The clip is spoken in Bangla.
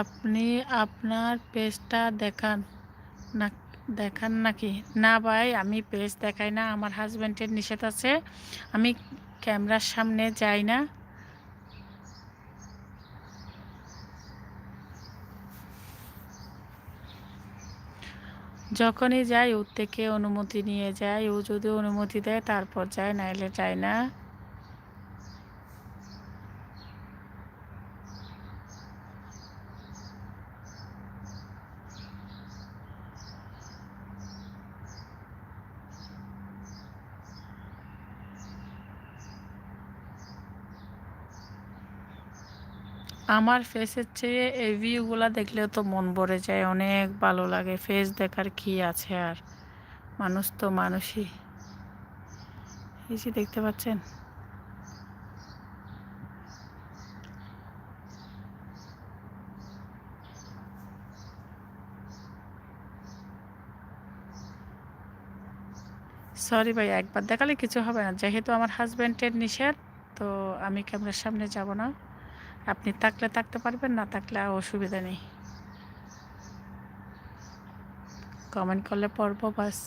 আপনি আপনার পেজটা না দেখান নাকি? না ভাই, আমি পেজ দেখাই না। আমার হাজব্যান্ডের নিষেধ আছে। আমি ক্যামেরার সামনে যাই না। যখনই যাই ওর থেকে অনুমতি নিয়ে যাই। ও যদি অনুমতি দেয় তারপর যাই, নাইলে যাই না। আমার ফেসের চেয়ে এই ভিউগুলা দেখলেও তো মন ভরে যায়, অনেক ভালো লাগে। ফেস দেখার কি আছে আর, মানুষ তো মানুষই। এই যে দেখতে পাচ্ছেন, সরি ভাই, একবার দেখালে কিছু হবে না। যেহেতু আমার হাজব্যান্ডের নিষেধ, তো আমি ক্যামেরার সামনে যাব না। আপনি থাকলে থাকতে পারবেন, না থাকলে আর অসুবিধা নেই। কমেন্ট করলে পড়বো, বাস।